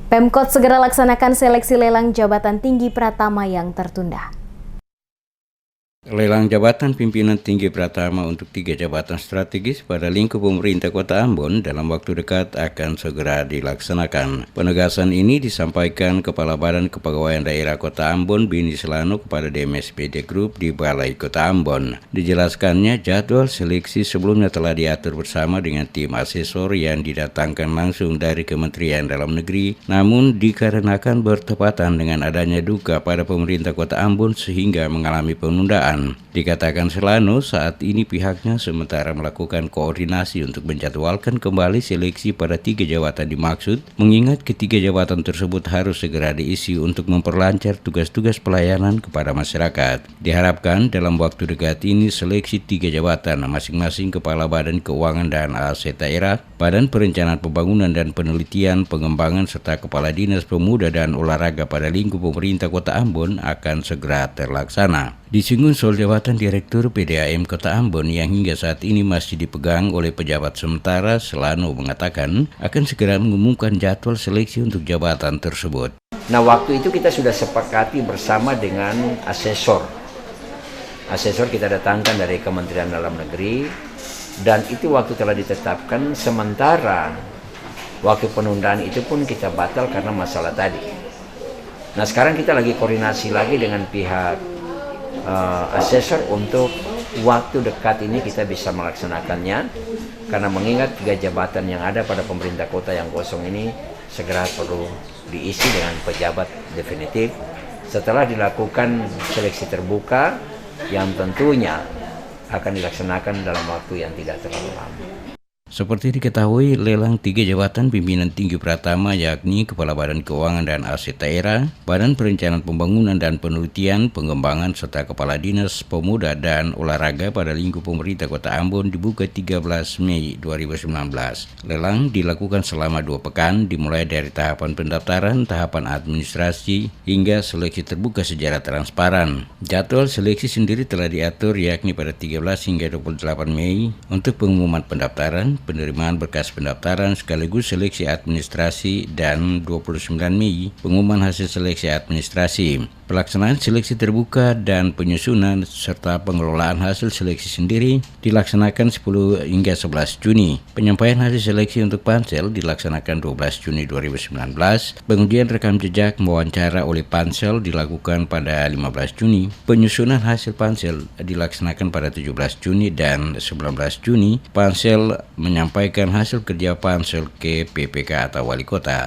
Pemkot segera laksanakan seleksi lelang jabatan tinggi Pratama yang tertunda. Lelang jabatan pimpinan tinggi Pratama untuk 3 jabatan strategis pada lingkup pemerintah Kota Ambon dalam waktu dekat akan segera dilaksanakan. Penegasan ini disampaikan Kepala Badan Kepegawaian Daerah Kota Ambon Bini Selano kepada DMSPD Group di Balai Kota Ambon. Dijelaskannya jadwal seleksi sebelumnya telah diatur bersama dengan tim asesor yang didatangkan langsung dari Kementerian Dalam Negeri, namun dikarenakan bertepatan dengan adanya duka pada pemerintah Kota Ambon sehingga mengalami penundaan. Dikatakan Selano, saat ini pihaknya sementara melakukan koordinasi untuk menjadwalkan kembali seleksi pada 3 jabatan dimaksud, mengingat ketiga jabatan tersebut harus segera diisi untuk memperlancar tugas-tugas pelayanan kepada masyarakat. Diharapkan dalam waktu dekat ini seleksi 3 jabatan masing-masing Kepala Badan Keuangan dan Aset Daerah, Badan Perencanaan Pembangunan dan Penelitian Pengembangan serta Kepala Dinas Pemuda dan Olahraga pada lingkup pemerintah Kota Ambon akan segera terlaksana. Disinggung soal jabatan Direktur PDAM Kota Ambon yang hingga saat ini masih dipegang oleh pejabat sementara, Selano mengatakan akan segera mengumumkan jadwal seleksi untuk jabatan tersebut. Nah, waktu itu kita sudah sepakati bersama dengan asesor. Asesor kita datangkan dari Kementerian Dalam Negeri, dan itu waktu telah ditetapkan, sementara waktu penundaan itu pun kita batal karena masalah tadi. Nah, sekarang kita lagi koordinasi lagi dengan pihak asesor untuk waktu dekat ini kita bisa melaksanakannya, karena mengingat 3 jabatan yang ada pada pemerintah kota yang kosong ini segera perlu diisi dengan pejabat definitif setelah dilakukan seleksi terbuka yang tentunya akan dilaksanakan dalam waktu yang tidak terlalu lama. Seperti diketahui, lelang 3 jabatan pimpinan tinggi Pratama yakni Kepala Badan Keuangan dan Aset Daerah, Badan Perencanaan Pembangunan dan Penelitian Pengembangan serta Kepala Dinas Pemuda dan Olahraga pada lingkup pemerintah Kota Ambon dibuka 13 Mei 2019. Lelang dilakukan selama 2 pekan, dimulai dari tahapan pendaftaran, tahapan administrasi, hingga seleksi terbuka secara transparan. Jadwal seleksi sendiri telah diatur yakni pada 13 hingga 28 Mei untuk pengumuman pendaftaran, penerimaan berkas pendaftaran sekaligus seleksi administrasi, dan 29 Mei pengumuman hasil seleksi administrasi. Pelaksanaan seleksi terbuka dan penyusunan serta pengelolaan hasil seleksi sendiri dilaksanakan 10 hingga 11 Juni. Penyampaian hasil seleksi untuk pansel dilaksanakan 12 Juni 2019. Pengujian rekam jejak mewawancara oleh pansel dilakukan pada 15 Juni. Penyusunan hasil pansel dilaksanakan pada 17 Juni dan 19 Juni pansel menyampaikan hasil kerja pansel ke PPK atau Wali Kota.